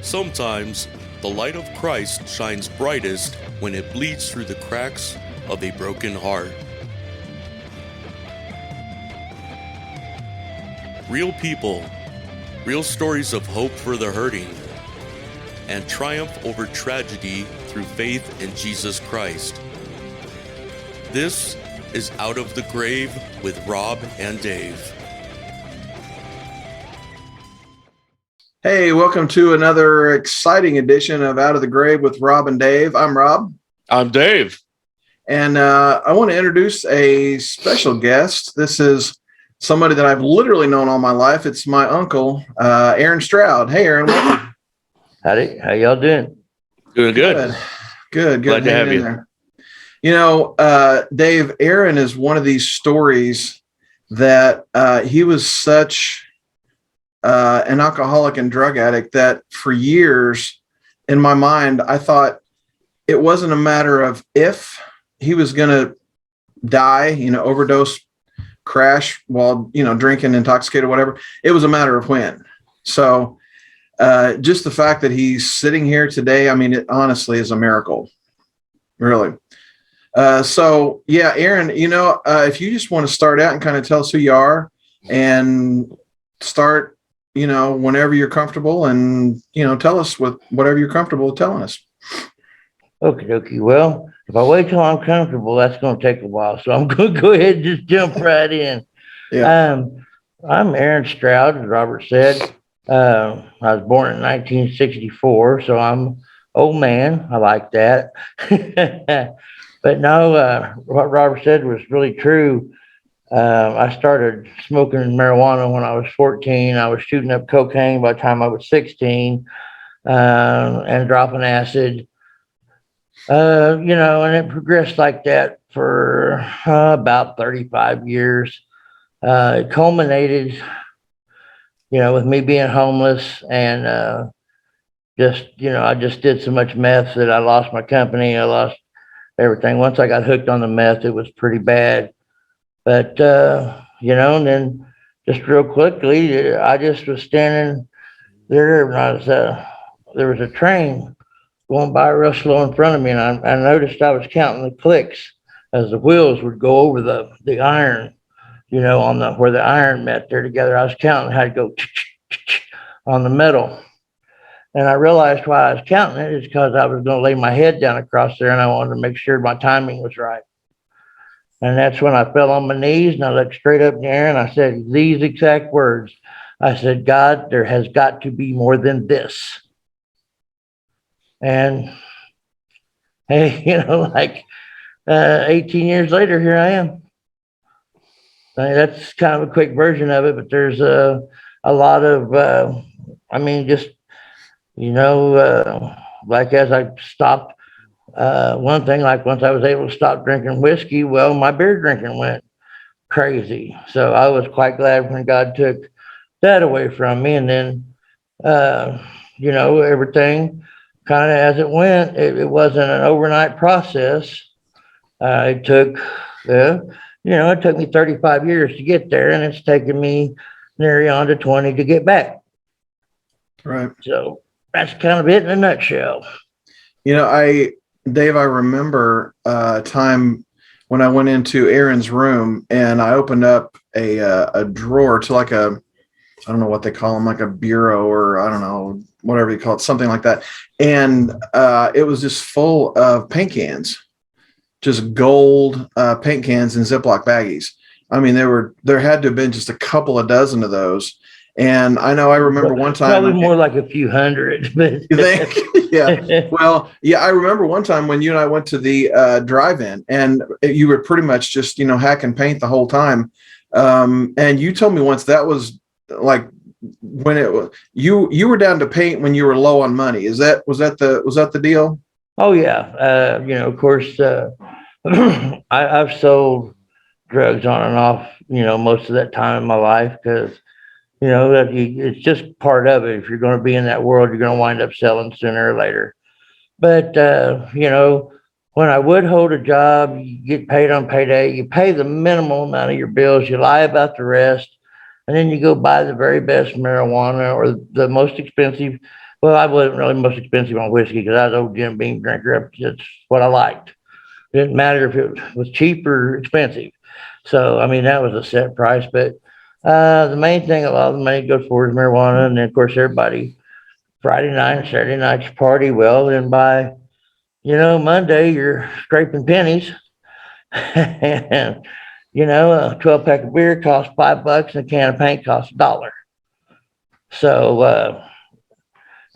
Sometimes the light of Christ shines brightest when it bleeds through the cracks of a broken heart. Real people, real stories of hope for the hurting, and triumph over tragedy through faith in Jesus Christ. This is Out of the Grave with Rob and Dave. Hey, welcome to another exciting edition of Out of the Grave with Rob and Dave. I'm Rob. I'm Dave. And I want to introduce a special guest. This is somebody that I've literally known all my life. It's my uncle, Aaron Stroud. Hey, Aaron. Welcome. Howdy. How y'all doing? Doing good. Good. Glad to have you. There. You know, Dave, Aaron is one of these stories that he was such an alcoholic and drug addict that for years in my mind, I thought it wasn't a matter of if he was going to die, overdose, crash while, drinking, intoxicated, whatever. It was a matter of when. So just the fact that he's sitting here today, I mean, it honestly is a miracle, really. So yeah, Aaron, if you just want to start out and kind of tell us who you are and start, whenever you're comfortable and, tell us whatever you're comfortable telling us. Okay. Well, if I wait till I'm comfortable, that's going to take a while. So I'm going to go ahead and just jump right in. Yeah. I'm Aaron Stroud, as Robert said. I was born in 1964, so I'm old man. I like that. But no, what Robert said was really true. I started smoking marijuana when I was 14. I was shooting up cocaine by the time I was 16, and dropping acid. And it progressed like that for about 35 years. It culminated, with me being homeless and I just did so much meth that I lost my company. I lost everything. Once I got hooked on the meth, it was pretty bad. But, and then just real quickly, I just was standing there and there was a train going by real slow in front of me. And I noticed I was counting the clicks as the wheels would go over the iron, on where the iron met there together. I was counting how to go on the metal. And I realized why I was counting it is because I was going to lay my head down across there and I wanted to make sure my timing was right. And that's when I fell on my knees and I looked straight up in the air and I said these exact words. I said, God, there has got to be more than this. And hey, 18 years later, here I am. That's kind of a quick version of it, but there's a lot of, like as I stopped, one thing, like once I was able to stop drinking whiskey, well, my beer drinking went crazy. So I was quite glad when God took that away from me. And then, everything kind of as it went, it wasn't an overnight process. It took me 35 years to get there, and it's taken me nearly on to 20 to get back. Right. So that's kind of it in a nutshell. Dave, I remember a time when I went into Aaron's room and I opened up a drawer to I don't know what they call them, like a bureau or I don't know, whatever you call it, something like that. And it was just full of paint cans, just gold paint cans in Ziploc baggies. I mean, there had to have been just a couple of dozen of those. And I remember one time. Probably more like a few hundred. But you think? Yeah. Well, yeah, I remember one time when you and I went to the drive-in and you were pretty much just, hacking paint the whole time. And you told me once that was like when it was, you were down to paint when you were low on money. Was that the deal? Oh, yeah. Of course, I've sold drugs on and off, most of that time in my life because, it's just part of it. If you're going to be in that world, you're going to wind up selling sooner or later. But, when I would hold a job, you get paid on payday, you pay the minimal amount of your bills, you lie about the rest, and then you go buy the very best marijuana or the most expensive Well, I wasn't really most expensive on whiskey because I was an old Jim Beam drinker. It's what I liked. It didn't matter if it was cheap or expensive. So, I mean, that was a set price. But the main thing a lot of the money goes for is marijuana. And then, of course, everybody, Friday night and Saturday night, you party. Well, then by, Monday, you're scraping pennies. And, a 12 pack of beer costs $5 and a can of paint costs $1. So,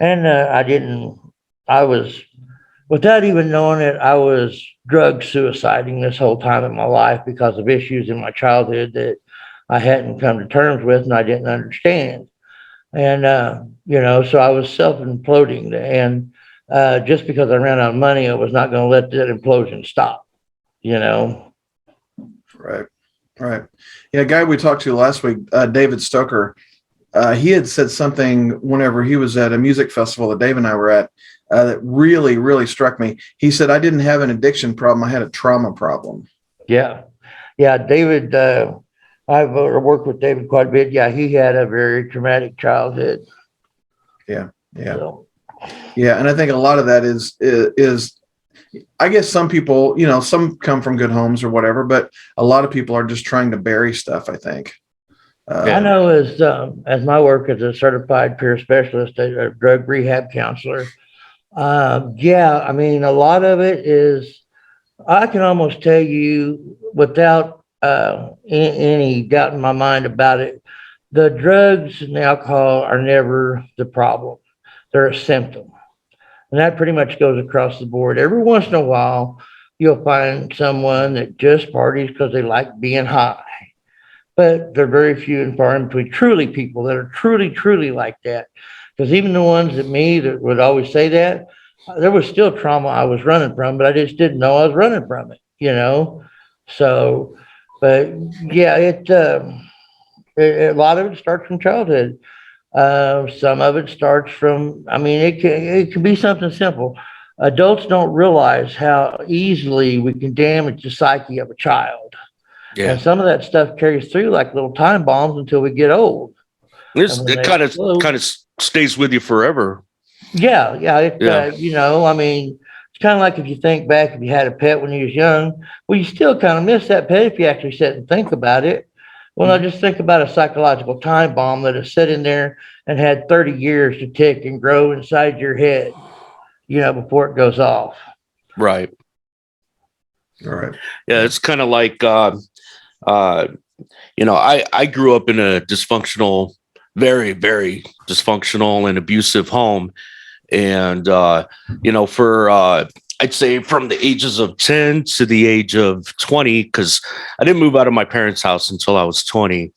I was, without even knowing it, I was drug suiciding this whole time in my life because of issues in my childhood that I hadn't come to terms with and I didn't understand. And, so I was self imploding. And just because I ran out of money, I was not going to let that implosion stop, Right. Right. Yeah. A guy we talked to last week, David Stoker, he had said something whenever he was at a music festival that Dave and I were at that really, really struck me. He said, I didn't have an addiction problem. I had a trauma problem. Yeah. Yeah. David, I've worked with David quite a bit. Yeah. He had a very traumatic childhood. Yeah. Yeah. So. Yeah. And I think a lot of that is, I guess some people, some come from good homes or whatever, but a lot of people are just trying to bury stuff, I think. I know as my work as a certified peer specialist, a drug rehab counselor. I mean, a lot of it is, I can almost tell you without any doubt in my mind about it, the drugs and the alcohol are never the problem. They're a symptom. And that pretty much goes across the board. Every once in a while, you'll find someone that just parties because they like being high. But they're very few and far in between, truly people that are truly, truly like that. Because even the ones that would always say that, there was still trauma I was running from, but I just didn't know I was running from it, So, but yeah, a lot of it starts from childhood. Some of it starts from, I mean, it can be something simple. Adults don't realize how easily we can damage the psyche of a child. Yeah. And some of that stuff carries through like little time bombs until we get old. It kind of stays with you forever. Yeah. I mean, it's kind of like if you think back, if you had a pet when you was young, well, you still kind of miss that pet if you actually sit and think about it. Well, I just think about a psychological time bomb that is sitting there and had 30 years to tick and grow inside your head, before it goes off. Right. All right. Yeah, it's kind of like, I grew up in a dysfunctional, very, very dysfunctional and abusive home. And, I'd say from the ages of 10 to the age of 20, because I didn't move out of my parents' house until I was 20.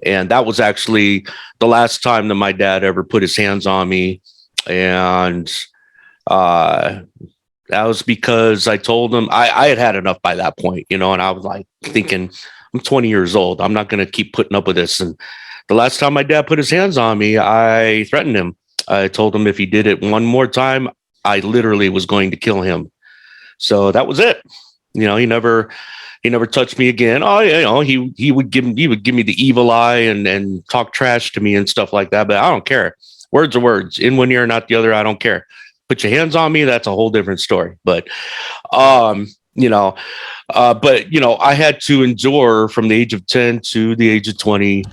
And that was actually the last time that my dad ever put his hands on me. And that was because I told him I had enough by that point, and I was like thinking, I'm 20 years old. I'm not going to keep putting up with this. And the last time my dad put his hands on me, I threatened him. I told him if he did it one more time, I literally was going to kill him. So that was it. He never touched me again. Oh, he would give me the evil eye and talk trash to me and stuff like that. But I don't care. Words are words. In one ear, not the other. I don't care. Put your hands on me. That's a whole different story. But, I had to endure from the age of 10 to the age of 20,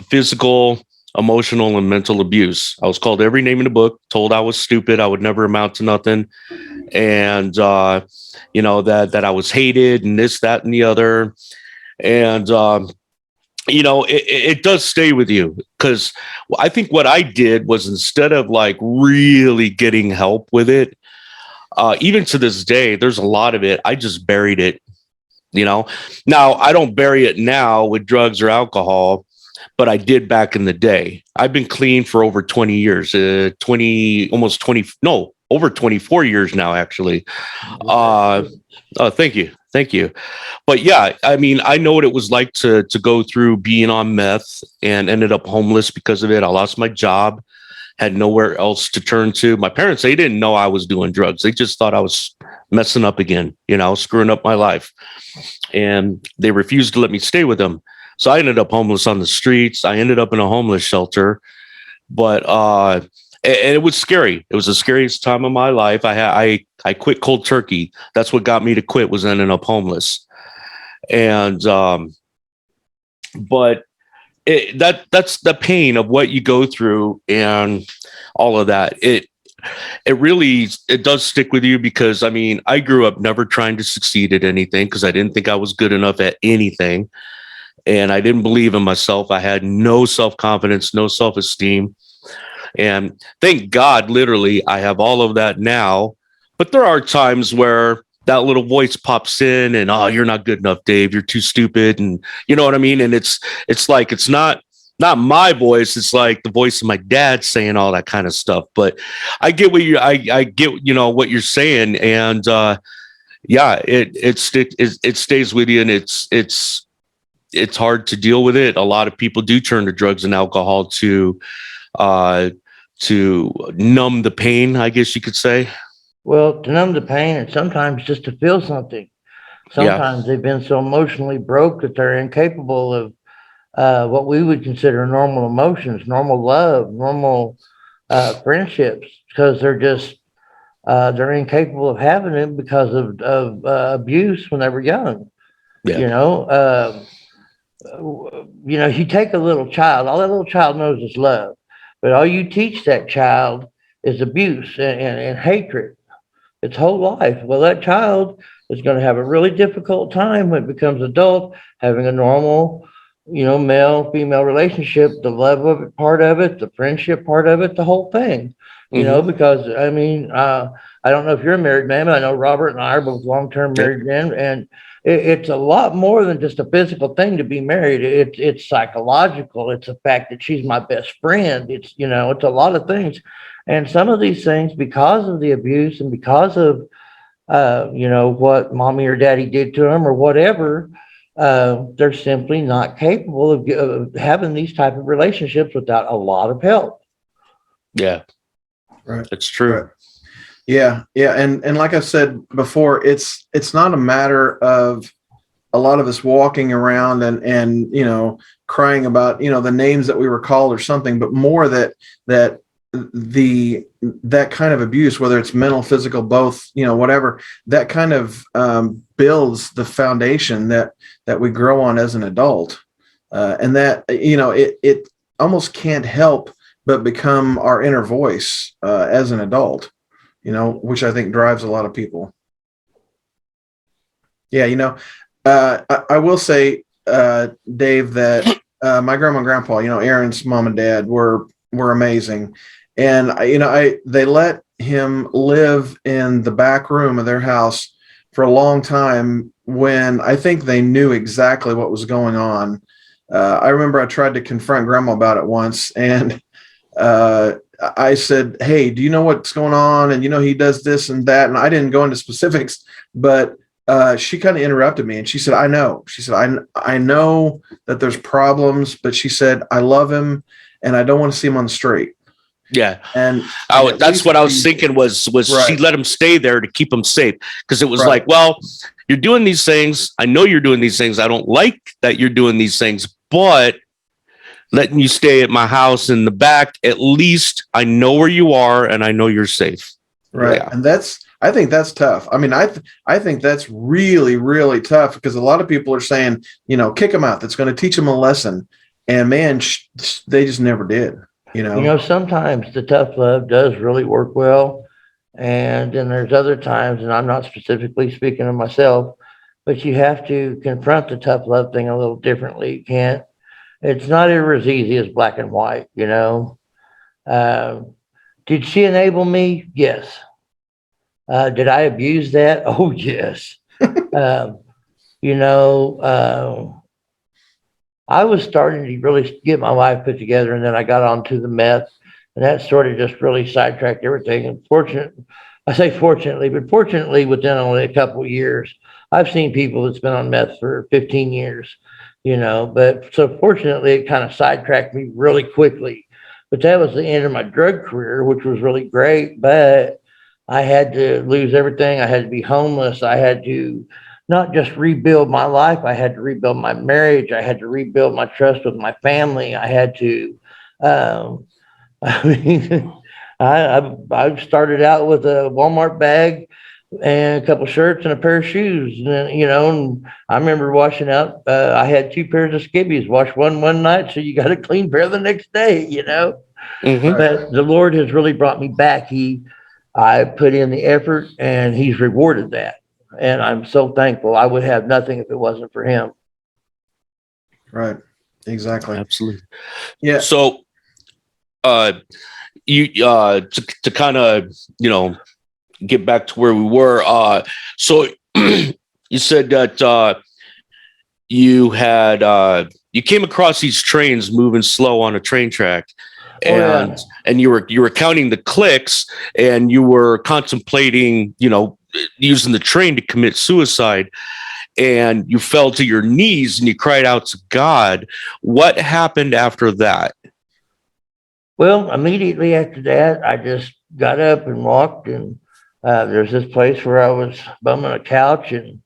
physical, emotional, and mental abuse. I was called every name in the book, told I was stupid. I would never amount to nothing. And, that I was hated and this, that, and the other. And, it does stay with you, because I think what I did was, instead of like really getting help with it, even to this day, there's a lot of it, I just buried it, Now, I don't bury it now with drugs or alcohol, but I did back in the day. I've been clean for over 20 years, over 24 years now, actually. Thank you. But yeah, I mean, I know what it was like to go through being on meth and ended up homeless because of it. I lost my job, had nowhere else to turn to. My parents, they didn't know I was doing drugs. They just thought I was messing up again, screwing up my life. And they refused to let me stay with them. So I ended up homeless on the streets. I ended up in a homeless shelter. But and it was scary. It was the scariest time of my life. I quit cold turkey. That's what got me to quit, was ending up homeless. And but that's the pain of what you go through and all of that. It really, it does stick with you, because I mean, I grew up never trying to succeed at anything, because I didn't think I was good enough at anything, and I didn't believe in myself. I had no self-confidence, no self-esteem. And thank God, literally, I have all of that now. But there are times where that little voice pops in and, oh, you're not good enough, Dave. You're too stupid. And you know what I mean? And it's like, it's not my voice. It's like the voice of my dad saying all that kind of stuff. But I get what I get, what you're saying. And yeah, it stays with you, and it's hard to deal with it. A lot of people do turn to drugs and alcohol to numb the pain, I guess you could say. Well, to numb the pain, and sometimes just to feel something. Sometimes they've been so emotionally broke that they're incapable of what we would consider normal emotions, normal love, normal friendships, because they're incapable of having it because of abuse when they were young. Yeah. You take a little child, all that little child knows is love, but all you teach that child is abuse and hatred its whole life. Well, that child is going to have a really difficult time when it becomes adult, having a normal, male female relationship, the love of it, part of it, the friendship part of it, the whole thing. Because I mean, I don't know if you're a married man, but I know Robert and I are both long-term married men, and it's a lot more than just a physical thing to be married. It's psychological. It's the fact that she's my best friend. It's a lot of things, and some of these things, because of the abuse and because of what mommy or daddy did to them or whatever, they're simply not capable of having these type of relationships without a lot of help. Yeah, right. It's true. Right. Yeah. And like I said before, it's not a matter of a lot of us walking around and crying about the names that we were called or something, but more that kind of abuse, whether it's mental, physical, both, whatever, that kind of builds the foundation that we grow on as an adult, and that it almost can't help but become our inner voice as an adult, which I think drives a lot of people. Yeah, I will say, Dave, that my grandma and grandpa, Aaron's mom and dad were amazing. And they let him live in the back room of their house for a long time, when I think they knew exactly what was going on. I remember I tried to confront grandma about it once, and I said, "Hey, do you know what's going on?" And he does this and that, and I didn't go into specifics, but she kind of interrupted me, and she said, "I know." She said, "I know that there's problems, but," she said, "I love him, and I don't want to see him on the street." Yeah. And that's what I was thinking was right. She let him stay there to keep him safe, because it was right. Like, well, you're doing these things. I know you're doing these things. I don't like that you're doing these things, but letting you stay at my house in the back, at least I know where you are and I know you're safe. Right. Yeah. And I think that's tough. I mean, I think that's really, really tough, because a lot of people are saying, kick them out. That's going to teach them a lesson. And man, they just never did. Sometimes the tough love does really work well. And then there's other times, and I'm not specifically speaking of myself, but you have to confront the tough love thing a little differently. You can't, it's not ever as easy as black and white, Did she enable me? Yes. Did I abuse that? Oh, yes. I was starting to really get my life put together, and then I got onto the meth, and that sort of just really sidetracked everything. And fortunately, within only a couple of years, I've seen people that's been on meth for 15 years, but so fortunately it kind of sidetracked me really quickly. But that was the end of my drug career, which was really great, but I had to lose everything. I had to be homeless. I had to not just rebuild my life. I had to rebuild my marriage. I had to rebuild my trust with my family. I had to, I mean, I started out with a Walmart bag and a couple shirts and a pair of shoes. And then, and I remember washing out. I had two pairs of skivvies. Wash one night, so you got a clean pair the next day. Mm-hmm. But the Lord has really brought me back. I put in the effort, and He's rewarded that, and I'm so thankful. I would have nothing if it wasn't for Him. Right. Exactly. Absolutely. Yeah. So, you to kind of get back to where we were. So you said that you came across these trains moving slow on a train track, and you were counting the clicks, and you were contemplating, using the train to commit suicide, and you fell to your knees and you cried out to God. What happened after that? Well, immediately after that, I just got up and walked, and there's this place where I was bumming a couch, and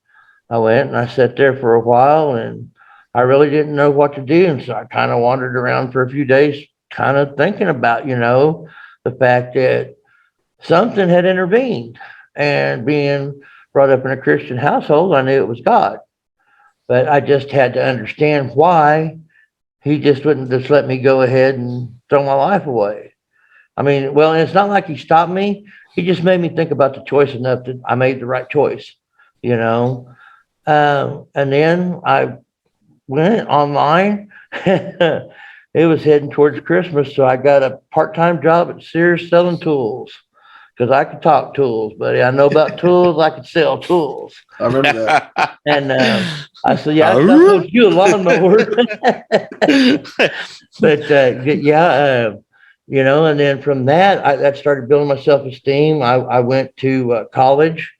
I went and I sat there for a while, and I really didn't know what to do. And so I kind of wandered around for a few days, kind of thinking about, the fact that something had intervened. And being brought up in a Christian household, I knew it was God. But I just had to understand why He just wouldn't just let me go ahead and throw my life away. I mean, well, it's not like He stopped me. He just made me think about the choice enough that I made the right choice, And then I went online. It was heading towards Christmas, so I got a part-time job at Sears selling tools because I could talk tools, buddy. I know about tools. I could sell tools. I remember that. And I said, "Yeah, I sold you a lawnmower." But and then from that, that started building my self-esteem. I went to college,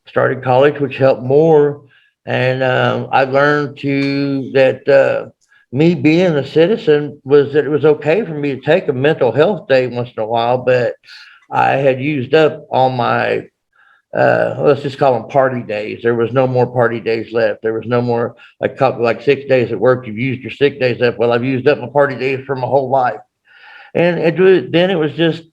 started college, which helped more. And I learned that me being a citizen was that it was okay for me to take a mental health day once in a while, but I had used up all my, let's just call them party days. There was no more party days left. There was no more like 6 days at work. You've used your sick days up. Well, I've used up my party days for my whole life. And then it was just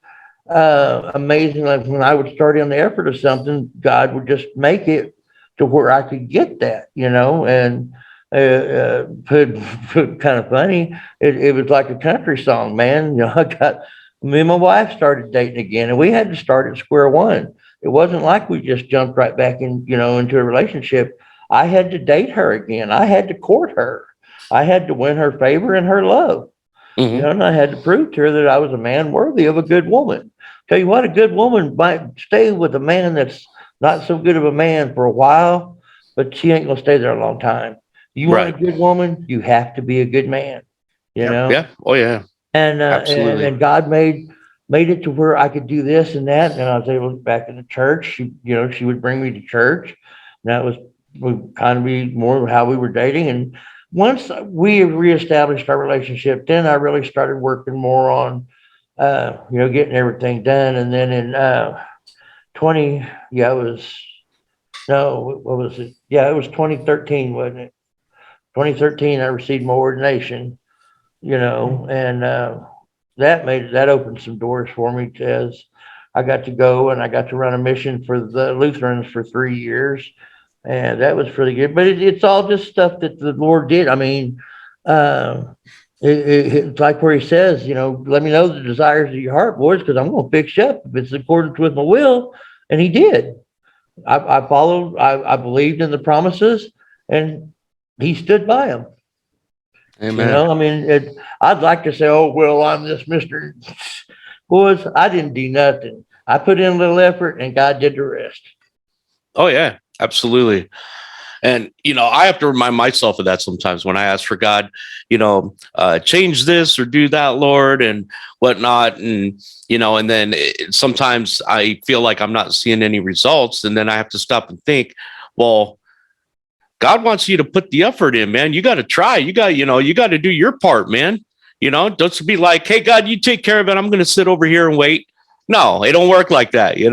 amazing. Like when I would start in the effort of something, God would just make it to where I could get that, and put kind of funny. It was like a country song, man. Me and my wife started dating again, and we had to start at square one. It wasn't like we just jumped right back into a relationship. I had to date her again. I had to court her. I had to win her favor and her love. Mm-hmm. And I had to prove to her that I was a man worthy of a good woman. Tell you what, a good woman might stay with a man that's not so good of a man for a while, but she ain't gonna stay there a long time. You want a good woman, you have to be a good man. Yeah. Oh yeah. And and God made it to where I could do this and that, and I was able to get back in the church. She would bring me to church. And would kind of be more of how we were dating. And once we reestablished our relationship, then I really started working more on getting everything done. And then in it was 2013, wasn't it? 2013, I received my ordination, and that opened some doors for me as I got to go and I got to run a mission for the Lutherans for 3 years. And that was pretty good. But it's all just stuff that the Lord did. I mean, it's like where He says, let me know the desires of your heart, boys, because I'm going to fix you up if it's according with my will. And He did. I followed, I believed in the promises, and He stood by them. Amen. I'd like to say, oh, well, I'm this Mr. Boys, I didn't do nothing. I put in a little effort and God did the rest. Oh, yeah, absolutely. And, I have to remind myself of that sometimes when I ask for God, change this or do that, Lord, and whatnot. And, and then sometimes I feel like I'm not seeing any results. And then I have to stop and think, well, God wants you to put the effort in, man. You got to try. You got to do your part, man. Don't be like, hey, God, you take care of it. I'm going to sit over here and wait. No, it don't work like that. You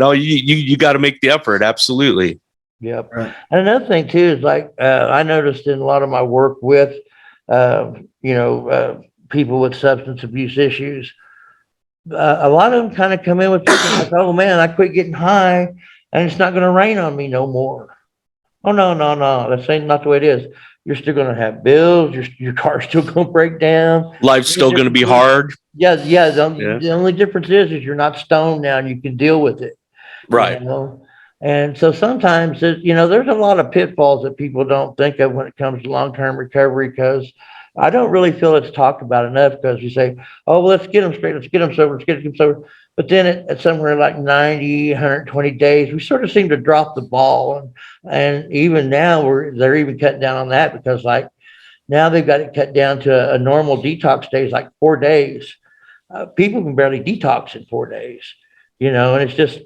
got to make the effort. Absolutely. Yep. Right. And another thing too is like I noticed in a lot of my work with people with substance abuse issues, a lot of them kind of come in with thinking like, oh man, I quit getting high and it's not going to rain on me no more. Oh, no, no, no. That's not the way it is. You're still going to have bills. Your car's still going to break down. Life's still going to be hard. Yeah, yeah. The only difference is you're not stoned now and you can deal with it. Right. You know? And so sometimes, there's a lot of pitfalls that people don't think of when it comes to long-term recovery, because I don't really feel it's talked about enough, because you say, oh, well, let's get them straight. Let's get them sober. Let's get them sober. But then at somewhere like 90, 120 days, we sort of seem to drop the ball. And even now they're even cutting down on that, because like now they've got it cut down to a normal detox day is like 4 days. People can barely detox in 4 days, and it's just,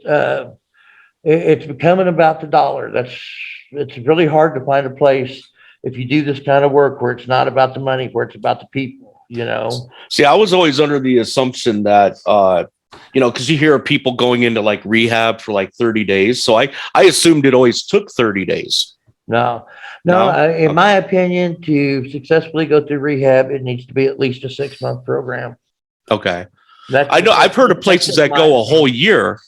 it's becoming about the dollar. It's really hard to find a place if you do this kind of work where it's not about the money, where it's about the people, See, I was always under the assumption that, because you hear of people going into like rehab for like 30 days. So I assumed it always took 30 days. No. In my opinion, to successfully go through rehab, it needs to be at least a 6-month program. Okay. I've heard of places that go a whole year.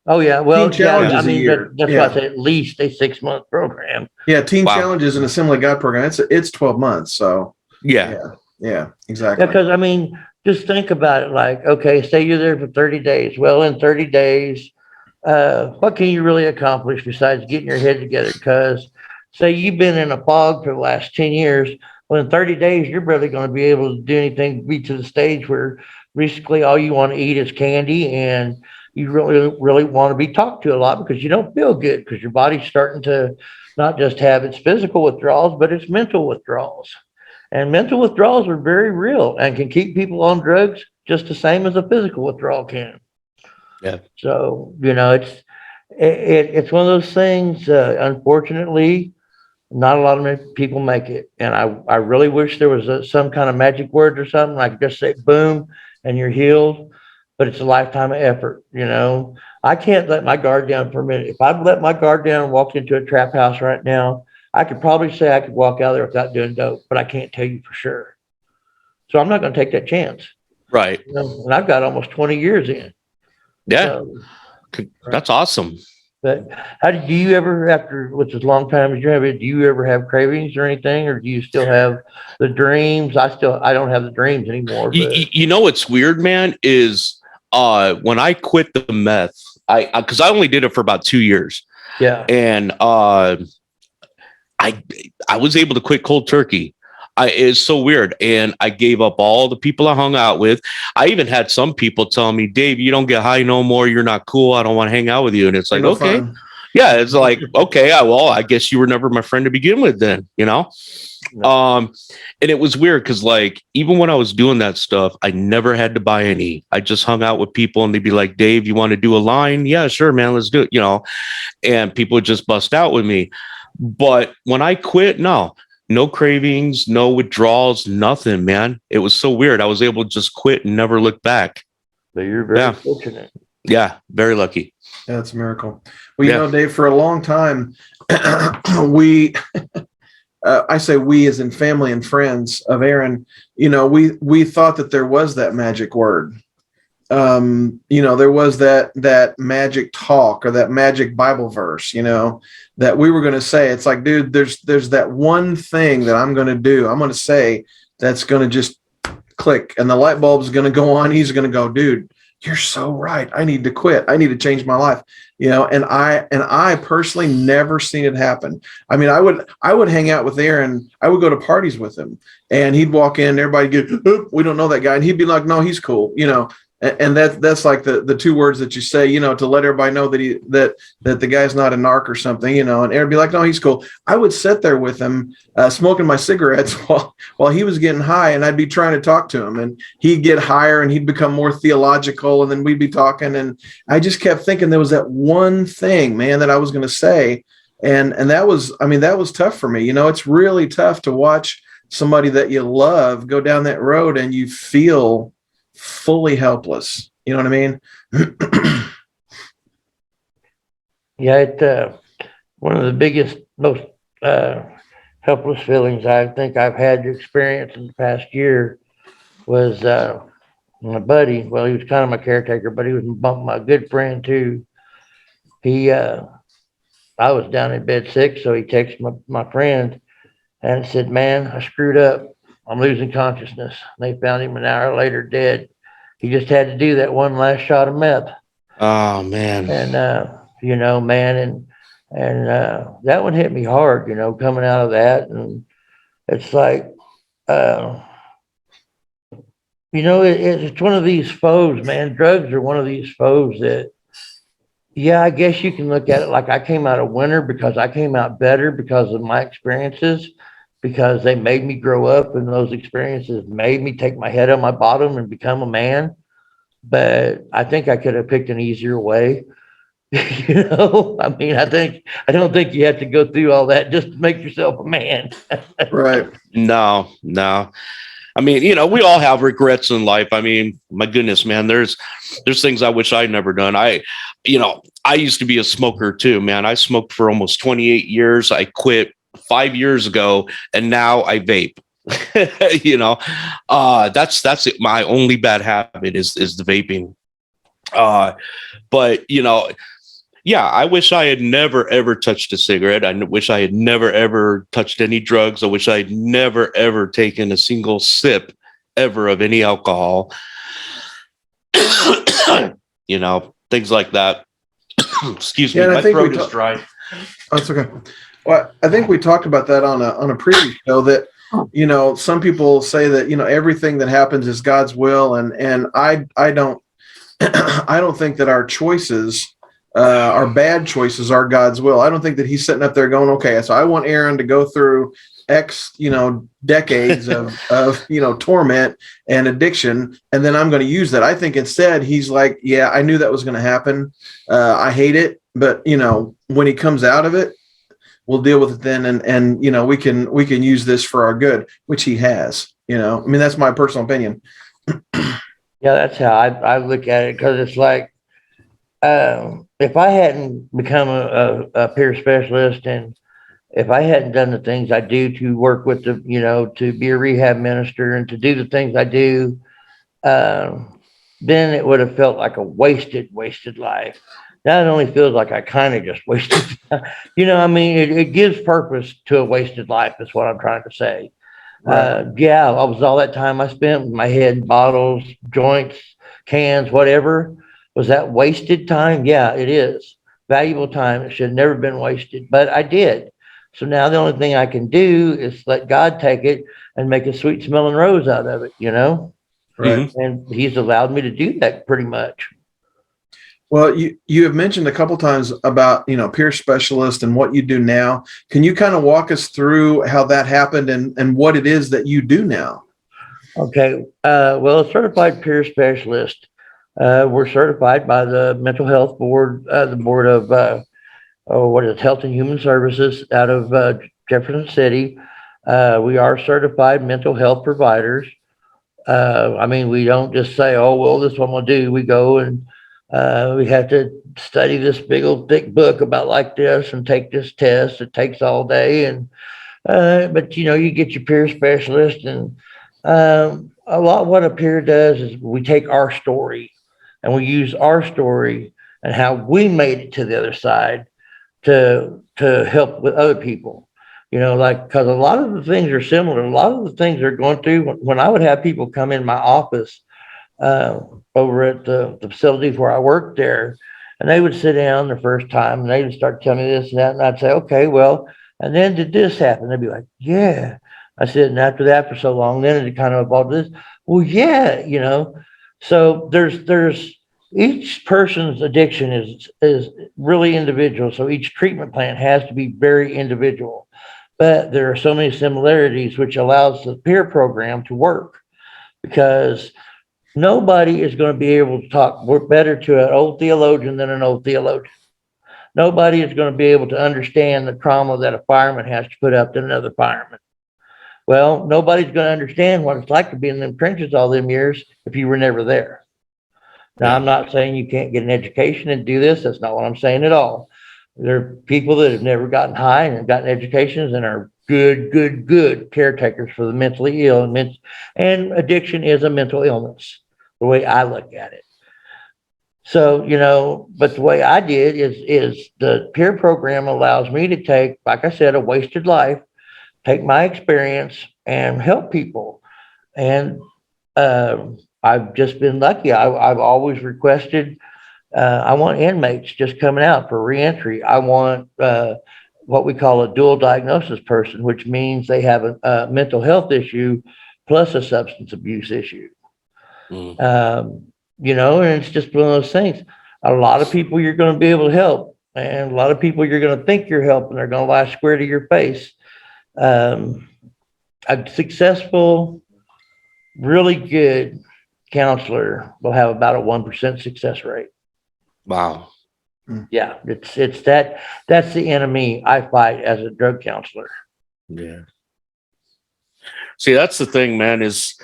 Oh yeah, well, Teen Challenge is a year. That's why I said at least a 6-month program. Yeah, Teen Challenge is an Assembly God program. It's 12 months. So yeah, exactly. Yeah, because just think about it. Like, okay, say you're there for 30 days. Well, in 30 days, what can you really accomplish besides getting your head together? Because say you've been in a fog for the last 10 years. Well, in 30 days, you're barely going to be able to do anything, be to the stage where basically all you want to eat is candy, and you really, really want to be talked to a lot because you don't feel good, because your body's starting to not just have its physical withdrawals, but its mental withdrawals. And mental withdrawals are very real and can keep people on drugs just the same as a physical withdrawal can. Yeah. So, it's one of those things, unfortunately, not a lot of people make it. And I really wish there was some kind of magic word or something, like just say, boom, and you're healed. But it's a lifetime of effort. I can't let my guard down for a minute. If I'd let my guard down and walked into a trap house right now, I could probably say I could walk out there without doing dope, but I can't tell you for sure. So I'm not going to take that chance. Right. And I've got almost 20 years in. Yeah. That's awesome. But do you ever, after which is a long time as you have it, do you ever have cravings or anything, or do you still have the dreams? I don't have the dreams anymore. But. What's weird, man, is when I quit the meth, because I only did it for about 2 years. Yeah. And I was able to quit cold turkey. It's so weird. And I gave up all the people I hung out with. I even had some people telling me, Dave, you don't get high no more. You're not cool. I don't want to hang out with you. And it's like, okay. Fun. Yeah. It's like, okay, I guess you were never my friend to begin with then, No. And it was weird because like, even when I was doing that stuff, I never had to buy any. I just hung out with people and they'd be like, Dave, you want to do a line? Yeah, sure, man. Let's do it. And people would just bust out with me. But when I quit, no cravings, no withdrawals, nothing, man. It was so weird. I was able to just quit and never look back. But you're very fortunate. Yeah, very lucky. Yeah, that's a miracle. Well, Dave, for a long time, we, I say we as in family and friends of Aaron, we thought that there was that magic word. There was that magic talk or that magic Bible verse, that we were going to say. It's like, dude, there's that one thing that I'm going to do. I'm going to say that's going to just click, and the light bulb is going to go on. He's going to go, dude, you're so right. I need to quit. I need to change my life. And I personally never seen it happen. I mean, I would hang out with Aaron. I would go to parties with him, and he'd walk in. Everybody get, we don't know that guy, and he'd be like, no, he's cool. And that's like the two words that you say, to let everybody know that the guy's not a narc or something, and Aaron would be like, no, he's cool. I would sit there with him, smoking my cigarettes while he was getting high, and I'd be trying to talk to him, and he'd get higher and he'd become more theological, and then we'd be talking. And I just kept thinking there was that one thing, man, that I was going to say. And that was tough for me. It's really tough to watch somebody that you love go down that road and you feel fully helpless. You know what I mean? Yeah, one of the biggest, most helpless feelings I think I've had to experience in the past year was my buddy, well, he was kind of my caretaker, but he was my good friend too. He, I was down in bed sick, so he texted my friend and said, "Man, I screwed up. I'm losing consciousness." They found him an hour later dead. He just had to do that one last shot of meth. Oh man. And you know, man, and that one hit me hard, you know, coming out of that. And it's like, uh, you know, it's one of these foes, man. Drugs are one of these foes that, yeah, I guess you can look at it like I came out a winner because I came out better because of my experiences, because they made me grow up, and those experiences made me take my head on my bottom and become a man. But I think I could have picked an easier way. You know, I mean, I don't think you have to go through all that just to make yourself a man. Right. No, no. I mean, you know, we all have regrets in life. I mean, my goodness, man, there's things I wish I'd never done. You know, I used to be a smoker too, man. I smoked for almost 28 years. I quit 5 years ago, and now I vape. You know, that's it. My only bad habit is the vaping. But you know, yeah, I wish I had never ever touched a cigarette. I wish I had never ever touched any drugs. I wish I had never ever taken a single sip ever of any alcohol. You know, things like that. Excuse me, my throat is dry. That's okay. Well, I think we talked about that on a previous show, that, you know, some people say that, you know, everything that happens is God's will, and I don't I don't think that our choices, our bad choices, are God's will. I don't think that He's sitting up there going, okay, so I want Aaron to go through X, you know, decades of you know, torment and addiction, and then I'm going to use that. I think instead He's like, yeah, I knew that was going to happen. I hate it, but you know, when he comes out of it, we'll deal with it then, and you know, we can use this for our good, which He has. You know, I mean, that's my personal opinion. Yeah, that's how I look at it, because it's like, if I hadn't become a peer specialist, and if I hadn't done the things I do to work with the, you know, to be a rehab minister and to do the things I do, then it would have felt like a wasted life. Now it only feels like I kind of just wasted. You know, I mean, it gives purpose to a wasted life, is what I'm trying to say. Right. Yeah, I was all that time I spent with my head in bottles, joints, cans, whatever. Was that wasted time? Yeah, it is. Valuable time. It should have never been wasted, but I did. So now the only thing I can do is let God take it and make a sweet smelling rose out of it, you know? Right. And He's allowed me to do that pretty much. Well, you have mentioned a couple times about, you know, peer specialist and what you do now. Can you kind of walk us through how that happened and what it is that you do now? Okay. Well, a certified peer specialist. We're certified by the Mental Health Board, the Board of what is it, Health and Human Services out of Jefferson City. We are certified mental health providers. I mean, we don't just say, "Oh, well, this one we'll do." We go and we have to study this big old thick book about like this and take this test. It takes all day, and but you know, you get your peer specialist, and a lot what a peer does is we take our story and we use our story and how we made it to the other side to help with other people. You know, like, because a lot of the things are similar. A lot of the things they're going through. When I would have people come in my office over at the facility where I worked there, and they would sit down the first time and they would start telling me this and that, and I'd say, okay, well, and then did this happen? They'd be like, yeah. I said, and after that for so long, then it kind of evolved this. Well, yeah, you know. So there's each person's addiction is really individual. So each treatment plan has to be very individual. But there are so many similarities, which allows the peer program to work, because nobody is going to be able to talk better to an old theologian than an old theologian. Nobody is going to be able to understand the trauma that a fireman has to put up to another fireman. Well, nobody's going to understand what it's like to be in them trenches all them years if you were never there. Now, I'm not saying you can't get an education and do this. That's not what I'm saying at all. There are people that have never gotten high and have gotten educations and are good caretakers for the mentally ill. And addiction is a mental illness. the way I look at it. So, but the way I did is the peer program allows me to take, like I said, a wasted life, take my experience and help people. And I've just been lucky. I've always requested, I want inmates just coming out for reentry. I want what we call a dual diagnosis person, which means they have a mental health issue plus a substance abuse issue. And it's just one of those things. A lot of people you're going to be able to help, and a lot of people you're going to think you're helping, they're going to lie square to your face. A successful, really good counselor will have about a 1% success rate. Wow. Yeah, it's that's the enemy I fight as a drug counselor. Yeah. See, that's the thing, man, is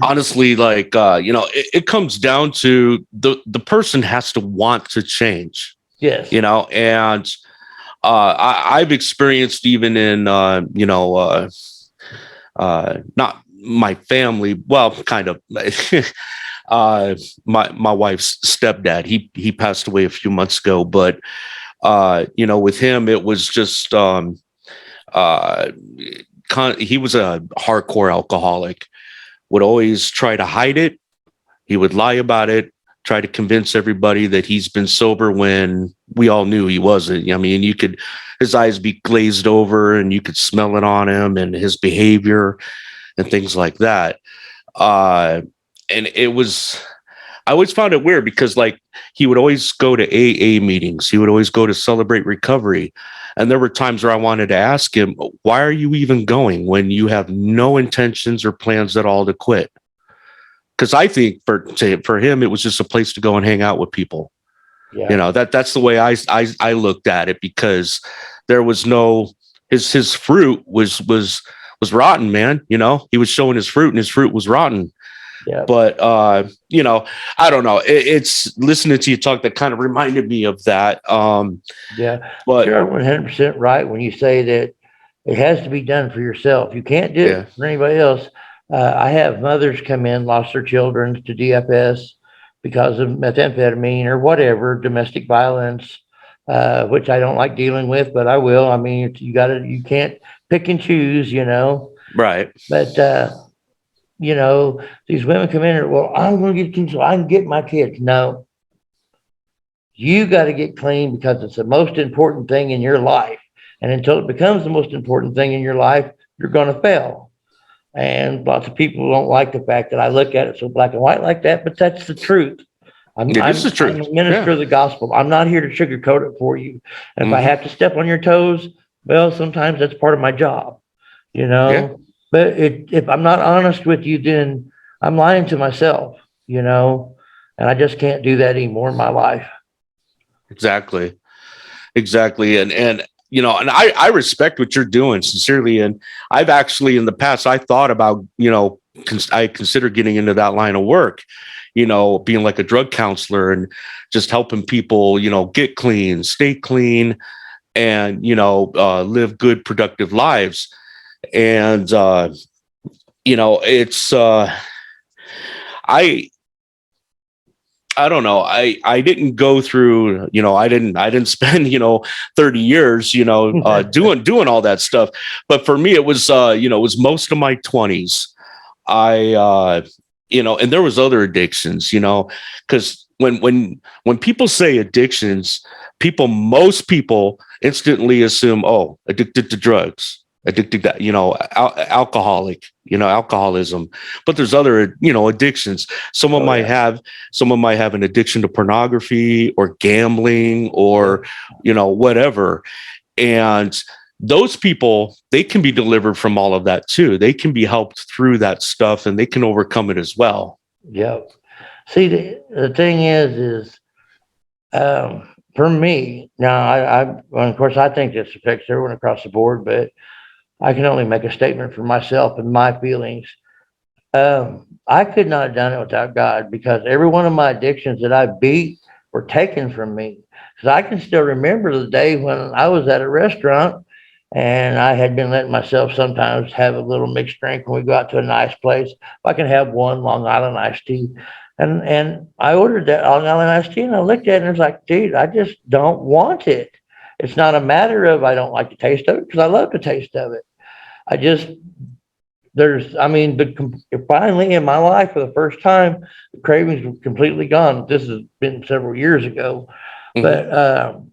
honestly, like, it comes down to the person has to want to change. Yes. And I've experienced even in, not my family, well, kind of, my wife's stepdad, he passed away a few months ago, but, with him, it was just, he was a hardcore alcoholic, would always try to hide it. He would lie about it, try to convince everybody that he's been sober when we all knew he wasn't. I mean, his eyes be glazed over and you could smell it on him and his behavior and things like that. And I always found it weird because, like, he would always go to AA meetings. He would always go to Celebrate Recovery. And there were times where I wanted to ask him, why are you even going when you have no intentions or plans at all to quit? Because I think for him, it was just a place to go and hang out with people. Yeah. That's the way I looked at it, because there was no, his fruit was rotten, man. He was showing his fruit and his fruit was rotten. Yeah. But, I don't know. It's listening to you talk that kind of reminded me of that. Yeah, but you're 100% right when you say that it has to be done for yourself. You can't do it for anybody else. I have mothers come in, lost their children to DFS because of methamphetamine or whatever, domestic violence, which I don't like dealing with, but I will. I mean, you can't pick and choose, Right. But, these women come in and, well, I'm going to get clean so I can get my kids. No, you got to get clean because it's the most important thing in your life. And until it becomes the most important thing in your life, you're going to fail. And lots of people don't like the fact that I look at it so black and white like that, but that's the truth. I'm a minister of the gospel. I'm not here to sugarcoat it for you. And if I have to step on your toes, well, sometimes that's part of my job, Yeah. But if I'm not honest with you, then I'm lying to myself, and I just can't do that anymore in my life. Exactly. And I respect what you're doing sincerely. And I've actually in the past, I thought about, I consider getting into that line of work, being like a drug counselor and just helping people, get clean, stay clean, and, live good, productive lives. And, it's, I don't know. I didn't go through, I didn't spend, 30 years, doing all that stuff. But for me, it was, it was most of my 20s. And there was other addictions, because when people say addictions, most people instantly assume, oh, addicted to drugs, addicted to, alcoholism, but there's other, addictions. Someone might have an addiction to pornography or gambling or, whatever. And those people, they can be delivered from all of that too. They can be helped through that stuff and they can overcome it as well. Yeah. See, the thing is, for me now, well, of course, I think this affects everyone across the board, but I can only make a statement for myself and my feelings. I could not have done it without God, because every one of my addictions that I beat were taken from me. Because I can still remember the day when I was at a restaurant and I had been letting myself sometimes have a little mixed drink when we go out to a nice place. If I can have one Long Island iced tea. And I ordered that on LNST, and I looked at it and I was like, dude, I just don't want it. It's not a matter of I don't like the taste of it, because I love the taste of it. I just, finally in my life, for the first time, the cravings were completely gone. This has been several years ago. Mm-hmm.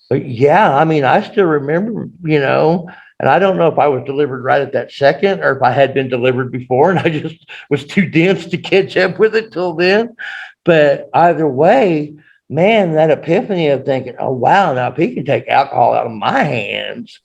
But yeah, I mean, I still remember, and I don't know if I was delivered right at that second or if I had been delivered before and I just was too dense to catch up with it till then. But either way, man, that epiphany of thinking, oh, wow, now if he can take alcohol out of my hands,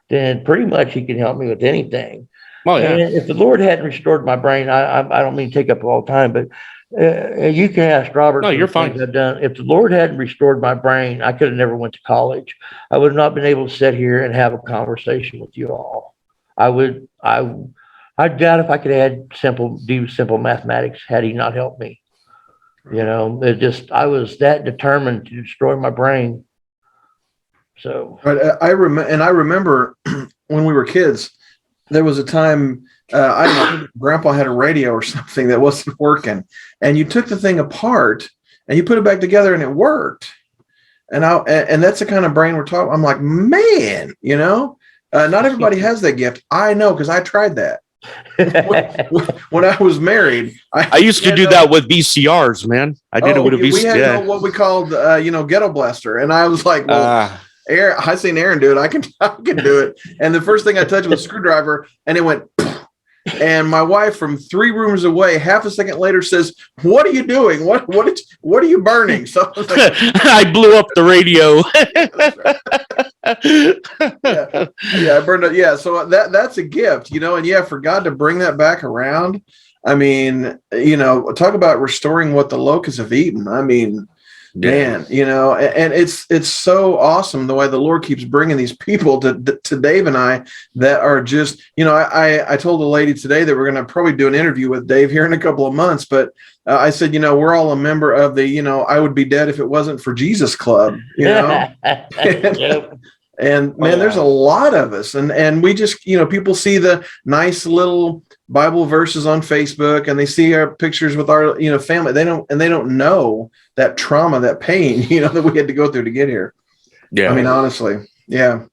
then pretty much he can help me with anything. Oh, yeah. And if the Lord hadn't restored my brain, I don't mean to take up all the time, but you can ask Robert. No, you're fine. I've done. If the Lord hadn't restored my brain, I could have never went to college. I would have not been able to sit here and have a conversation with you all. I doubt if I could do simple mathematics had he not helped me. I was that determined to destroy my brain. So I remember when we were kids, there was a time, I don't know, Grandpa had a radio or something that wasn't working, and you took the thing apart and you put it back together and it worked. And that's the kind of brain we're talking. I'm like, man, not everybody has that gift. I know, because I tried that when I was married. I used to do that with VCRs, man. I did it with a VCR. We had what we called, ghetto blaster, and I was like, well. Aaron, I seen Aaron do it. I can do it. And the first thing I touched was a screwdriver, and it went. And my wife from 3 rooms away, half a second later, says, "What are you doing? What are you burning?" So I was like, I blew up the radio. Yeah, I burned it. Yeah, so that's a gift, And yeah, for God to bring that back around, I mean, talk about restoring what the locusts have eaten. I mean. Man, and it's so awesome the way the Lord keeps bringing these people to Dave and I that are just, I told a lady today that we're going to probably do an interview with Dave here in a couple of months, but I said, we're all a member of the, I would be dead if it wasn't for Jesus Club, And man, there's a lot of us, and we just, people see the nice little Bible verses on Facebook, and they see our pictures with our, family. They don't know that trauma, that pain, that we had to go through to get here. Yeah, I mean, honestly, yeah.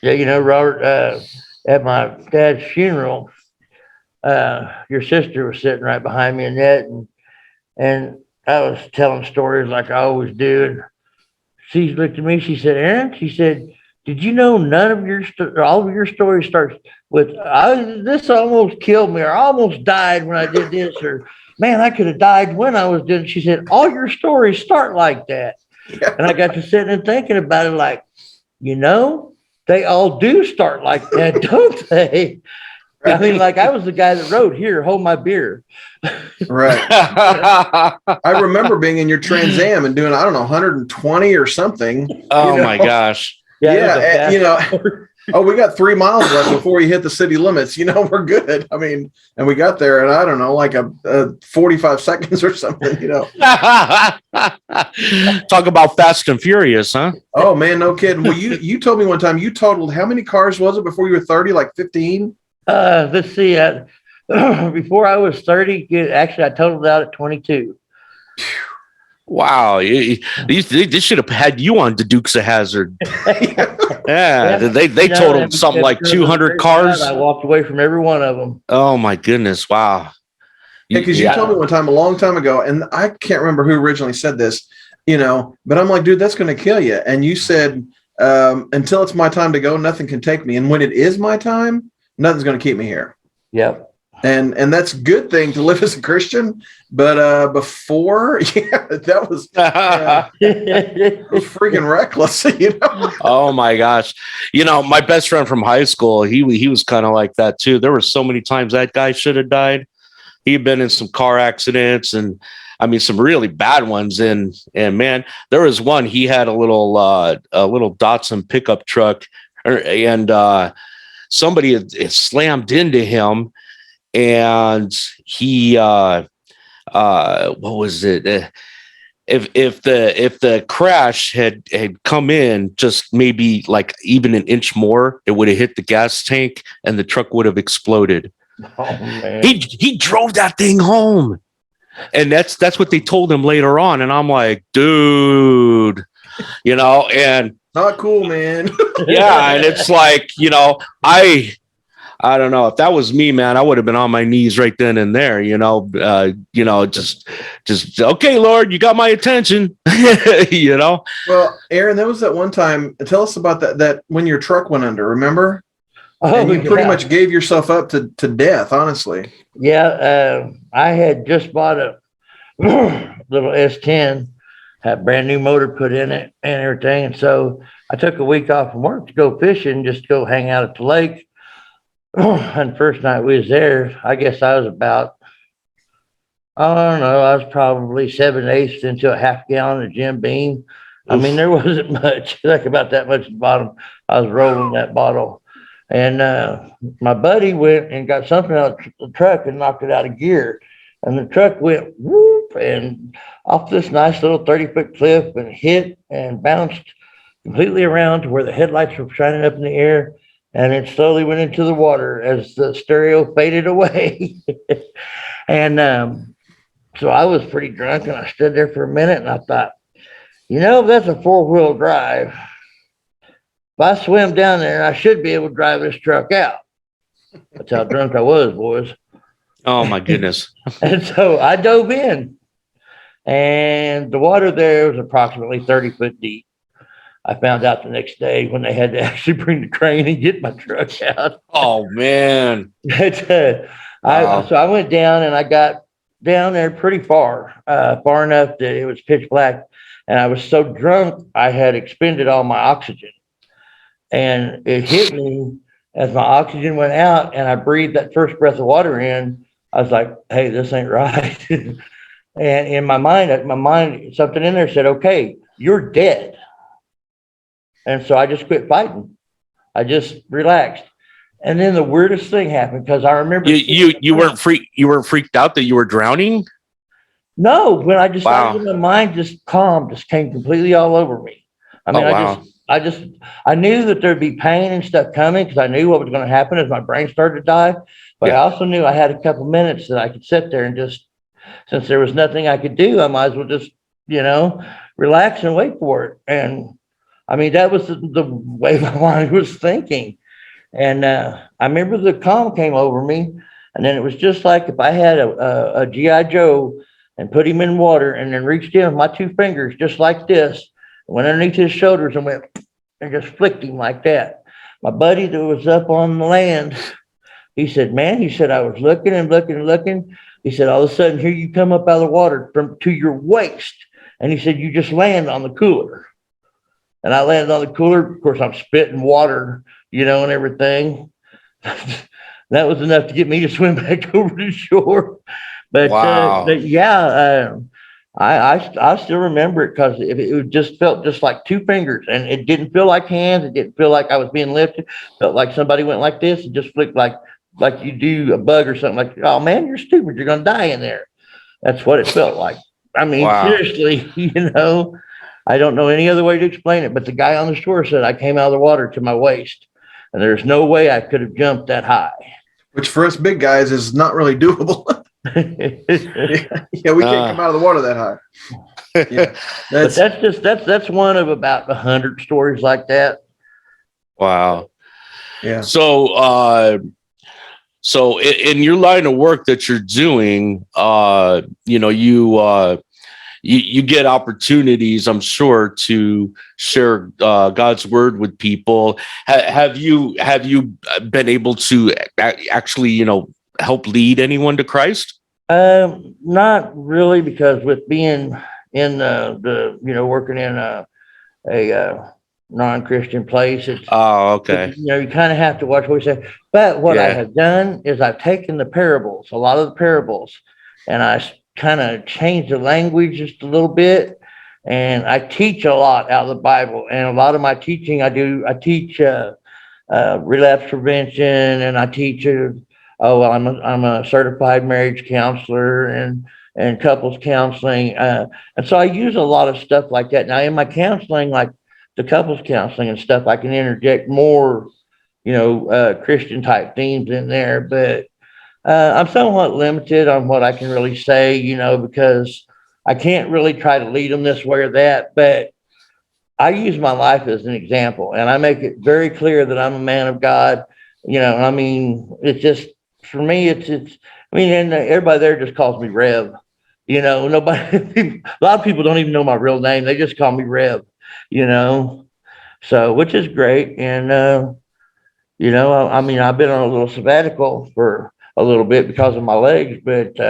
Yeah, Robert, at my dad's funeral, your sister was sitting right behind me, Annette, and I was telling stories like I always do. And she looked at me. She said, "Aaron," she said, "Did you know all of your stories starts with, this almost killed me, or I almost died when I did this, or man, I could have died when I was doing it." She said, "All your stories start like that." Yeah. And I got to sitting and thinking about it like, they all do start like that, don't they? I mean, like I was the guy that wrote, "Here, hold my beer." Right. I remember being in your Trans Am and doing, I don't know, 120 or something. Oh my gosh. Yeah, we got 3 miles left before we hit the city limits. We're good. I mean, and we got there in, I don't know, like a 45 seconds or something. Talk about Fast and Furious, huh? Oh man, no kidding. Well, you told me one time you totaled, how many cars was it before you were 30? Like 15? Let's see. Before I was 30, actually, I totaled out at 22. Wow, they should have had you on the Dukes of Hazzard. Yeah, they totaled something like 200 cars. I walked away from every one of them. Oh my goodness! Wow. Yeah, because you told me one time a long time ago, and I can't remember who originally said this. But I'm like, dude, that's going to kill you. And you said, until it's my time to go, nothing can take me. And when it is my time, nothing's going to keep me here. Yep. And that's a good thing to live as a Christian, but before, that was freaking reckless, Oh my gosh, my best friend from high school, he was kind of like that too. There were so many times that guy should have died. He'd been in some car accidents, and I mean some really bad ones. And man, there was one. He had a little Datsun pickup truck, and somebody had slammed into him. And he, what was it? If the crash had come in just maybe like even an inch more, it would have hit the gas tank and the truck would have exploded. Oh man! He drove that thing home. And that's what they told him later on. And I'm like, dude, and Not cool, man. yeah. And it's like, I don't know, if that was me, man, I would have been on my knees right then and there, just okay, Lord, you got my attention. Well, Aaron, there was that one time. Tell us about that when your truck went under. Remember? And you pretty much gave yourself up to death, honestly. Yeah, I had just bought a little S10, had a brand new motor put in it and everything. And so I took a week off from work to go fishing, just to go hang out at the lake. And the first night we was there, I guess I was about, I don't know, I was probably 7/8 into a half gallon of Jim Beam. I mean, there wasn't much, like about that much at the bottom. I was rolling that bottle. And my buddy went and got something out of the truck and knocked it out of gear. And the truck went whoop and off this nice little 30-foot cliff and hit and bounced completely around to where the headlights were shining up in the air. And it slowly went into the water as the stereo faded away. And so I was pretty drunk, and I stood there for a minute, and I thought, that's a 4-wheel drive. If I swim down there, I should be able to drive this truck out. That's how drunk I was, boys. Oh, my goodness. And so I dove in, and the water there was approximately 30 foot deep. I found out the next day when they had to actually bring the crane and get my truck out. Oh, man. But, so I went down, and I got down there pretty far enough that it was pitch black. And I was so drunk, I had expended all my oxygen. And it hit me as my oxygen went out, and I breathed that first breath of water in. I was like, hey, this ain't right. And in my mind, something in there said, okay, you're dead. And so I just quit fighting. I just relaxed. And then the weirdest thing happened, because I remember you weren't freaked out that you were drowning? No, when I decided, my mind just calm, just came completely all over me. I mean, I knew that there'd be pain and stuff coming, because I knew what was going to happen as my brain started to die. But I also knew I had a couple minutes that I could sit there and just, since there was nothing I could do, I might as well just, relax and wait for it. And I mean, that was the way my mind was thinking. And I remember the calm came over me. And then it was just like if I had a G.I. Joe and put him in water and then reached in with my 2 fingers, just like this, went underneath his shoulders and went and just flicked him like that. My buddy that was up on the land, he said, man, I was looking and looking and looking. He said, all of a sudden, here you come up out of the water to your waist. And he said, you just land on the cooler. And I landed on the cooler. Of course, I'm spitting water, and everything. That was enough to get me to swim back over to shore. But, wow. I still remember it, because it just felt just like 2 fingers, and it didn't feel like hands. It didn't feel like I was being lifted. It felt like somebody went like this and just flicked like you do a bug or something, like, oh man, you're stupid. You're going to die in there. That's what it felt like. I mean, seriously, I don't know any other way to explain it, but the guy on the shore said I came out of the water to my waist, and there's no way I could have jumped that high. Which for us big guys is not really doable. Yeah, we can't come out of the water that high. Yeah, that's one of about 100 stories like that. Wow. Yeah. So in your line of work that you're doing, you get opportunities, I'm sure, to share God's word with people. Have you been able to actually, help lead anyone to Christ? Not really, because with being in working in a non-Christian place, it's okay. You kind of have to watch what you say. But what I have done is I've taken a lot of the parables, and I kind of changed the language just a little bit, and I teach a lot out of the Bible. And a lot of my teaching I teach relapse prevention, and I teach I'm a certified marriage counselor and couples counseling, and so I use a lot of stuff like that. Now in my counseling, like the couples counseling and stuff, I can interject more Christian type themes in there, but I'm somewhat limited on what I can really say, because I can't really try to lead them this way or that, but I use my life as an example, and I make it very clear that I'm a man of God. I mean, it's just for me, and everybody there just calls me Rev. Nobody, a lot of people don't even know my real name. They just call me Rev, you know, so which is great. And, I mean, I've been on a little sabbatical for a little bit because of my legs, but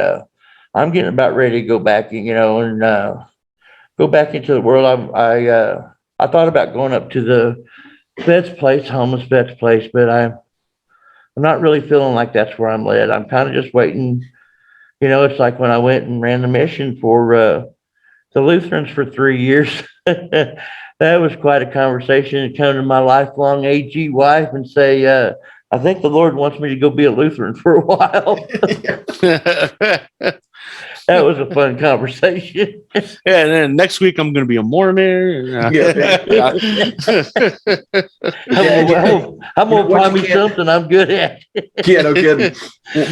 I'm getting about ready to go back, and go back into the world. I thought about going up to the homeless vet's place, but I'm not really feeling like that's where I'm led. I'm kind of just waiting. It's like when I went and ran the mission for the Lutherans for 3 years. That was quite a conversation to come to my lifelong AG wife and say, I think the Lord wants me to go be a Lutheran for a while. That was a fun conversation. Yeah, and then next week I'm going to be a Mormon. I'm going to find me something I'm good at. Yeah, no kidding.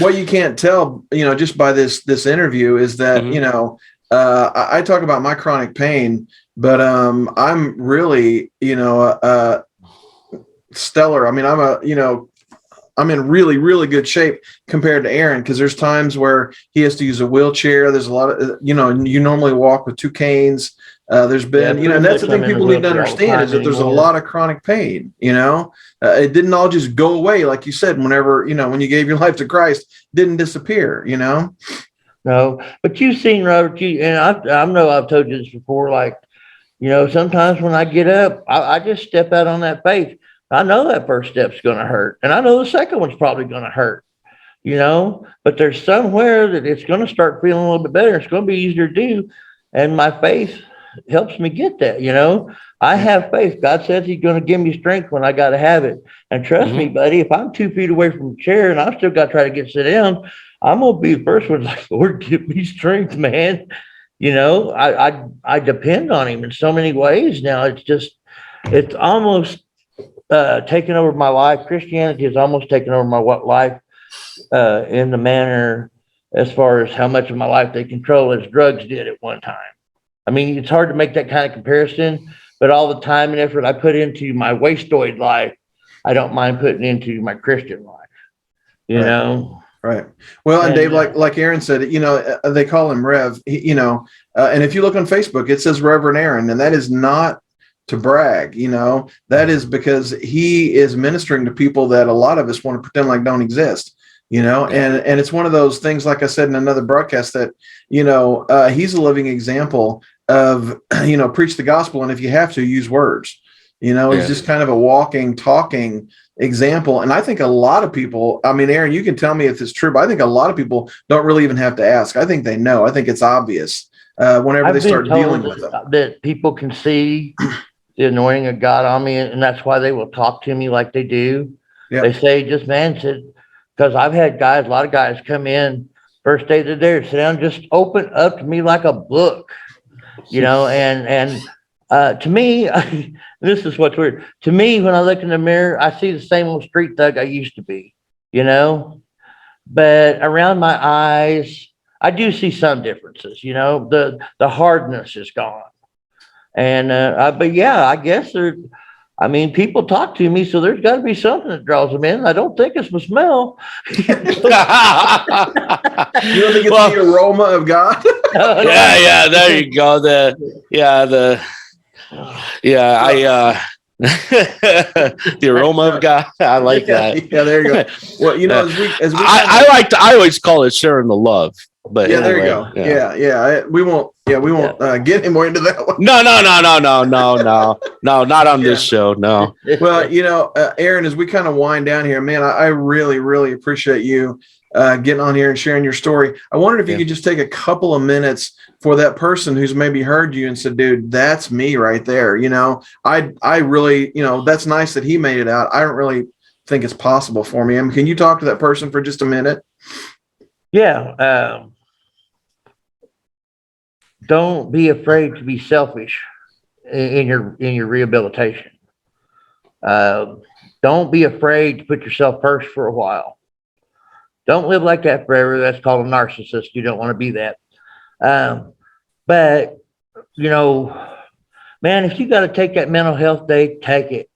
What you can't tell, just by this interview is that, I talk about my chronic pain, but I'm really, stellar. I mean, I'm in really, really good shape compared to Aaron, because there's times where he has to use a wheelchair. There's a lot of, you normally walk with two canes. There's been, and that's the thing people need to understand is that there's a lot of chronic pain. It didn't all just go away, like you said. Whenever when you gave your life to Christ, it didn't disappear. No, but you've seen, Robert. I know I've told you this before. Like, sometimes when I get up, I just step out on that faith. I know that first step's going to hurt, and I know the second one's probably going to hurt, but there's somewhere that it's going to start feeling a little bit better. It's going to be easier to do. And my faith helps me get that, I have faith. God says he's going to give me strength when I got to have it. And trust me, buddy, if I'm 2 feet away from the chair and I still got to try to get sit down, I'm going to be the first one like, Lord, give me strength, man. I depend on him in so many ways now. It's almost taken over my life. Christianity has almost taken over my life in the manner as far as how much of my life they control as drugs did at one time. I mean, it's hard to make that kind of comparison, but all the time and effort I put into my wastoid life, I don't mind putting into my Christian life, Right. Well, and Dave, like Aaron said, they call him Rev, and if you look on Facebook, it says Reverend Aaron, and that is not to brag, that is because he is ministering to people that a lot of us want to pretend like don't exist, and it's one of those things, like I said in another broadcast, that, he's a living example of, preach the gospel. And if you have to, use words, he's just kind of a walking, talking example. And I think a lot of people, I mean, Aaron, you can tell me if it's true, but I think a lot of people don't really even have to ask. I think they know. I think it's obvious whenever they start dealing with it. That people can see the anointing of God on me, and that's why they will talk to me like they do. Yep. They say, just man said, because I've had a lot of guys come in first day they're there, sit down, just open up to me like a book, and to me, this is what's weird. To me, when I look in the mirror, I see the same old street thug I used to be, but around my eyes, I do see some differences, the hardness is gone. And, but yeah, I guess people talk to me, so there's got to be something that draws them in. I don't think it's the smell. You don't think it's the aroma of God? Yeah, there you go. The aroma of God. I like that. Yeah, there you go. Well, I always call it sharing the love. But yeah, anyway, there you go. Yeah. We won't get any more into that one. No, not on this show. No. Well, Aaron, as we kind of wind down here, man, I really, really appreciate you getting on here and sharing your story. I wondered if you could just take a couple of minutes for that person who's maybe heard you and said, dude, that's me right there. I really, that's nice that he made it out. I don't really think it's possible for me. I mean, can you talk to that person for just a minute? Yeah. Don't be afraid to be selfish in your rehabilitation. Don't be afraid to put yourself first for a while. Don't live like that forever. That's called a narcissist. You don't want to be that. But, you know, man, if you got to take that mental health day, take it.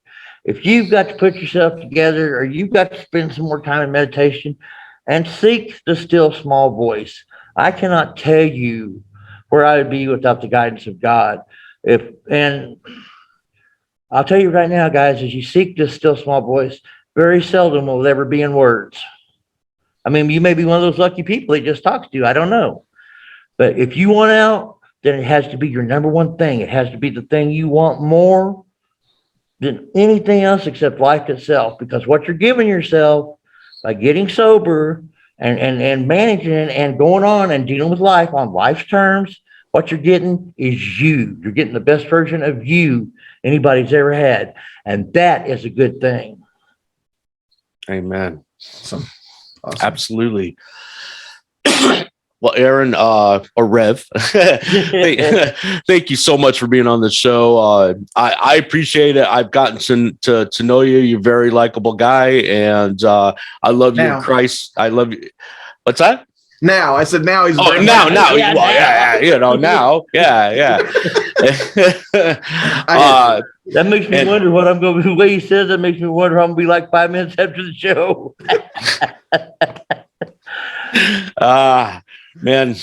If you've got to put yourself together or you've got to spend some more time in meditation and seek the still small voice, I cannot tell you where I would be without the guidance of God. And I'll tell you right now, guys, as you seek this still small voice, very seldom will it ever be in words. I mean, you may be one of those lucky people he just talks to you. I don't know. But if you want out, then it has to be your number one thing. It has to be the thing you want more than anything else except life itself. Because what you're giving yourself by getting sober and managing it and going on and dealing with life on life's terms, what you're getting is you. You're getting the best version of you anybody's ever had. And that is a good thing. Amen. Awesome. Absolutely. Well, Aaron, or Rev, thank you so much for being on the show. I appreciate it. I've gotten to know you. You're a very likable guy, and I love you in Christ. I love you. What's that? Now, I said now he's. Oh, now. You know, now. Yeah. That makes me wonder what I'm going to be. The way he says that makes me wonder how I'm going to be like 5 minutes after the show. Man,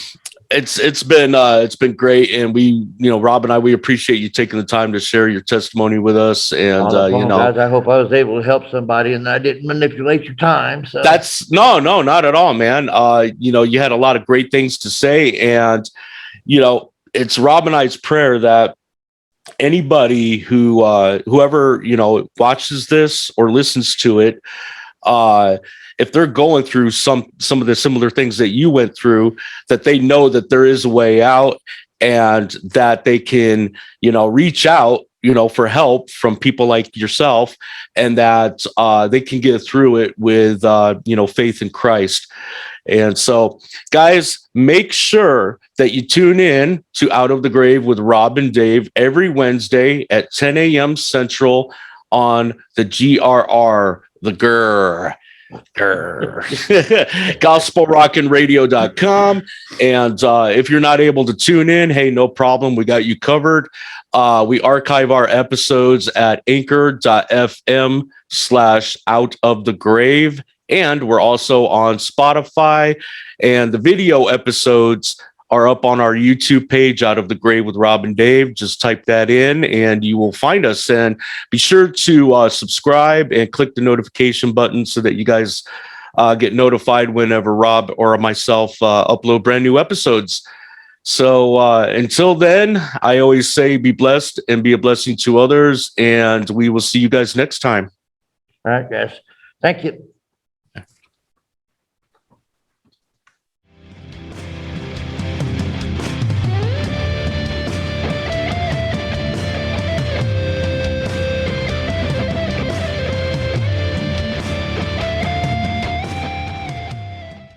it's been great, and we, Rob and I, we appreciate you taking the time to share your testimony with us. And guys, I hope I was able to help somebody, and I didn't manipulate your time. So that's no, not at all, man. You had a lot of great things to say, and it's Rob and I's prayer that anybody who whoever watches this or listens to it, if they're going through some of the similar things that you went through, that they know that there is a way out, and that they can reach out for help from people like yourself, and that they can get through it with faith in Christ. And so, guys, make sure that you tune in to Out of the Grave with Rob and Dave every Wednesday at 10 a.m. Central on the GRR, the GRR. gospelrockinradio.com. And if you're not able to tune in, hey, no problem, we got you covered. We archive our episodes at anchor.fm/outofthegrave, and we're also on Spotify, and the video episodes are up on our YouTube page, Out of the Grave with Rob and Dave. Just type that in and you will find us. And be sure to subscribe and click the notification button so that you guys get notified whenever Rob or myself upload brand new episodes. So until then, I always say be blessed and be a blessing to others. And we will see you guys next time. All right, guys. Thank you.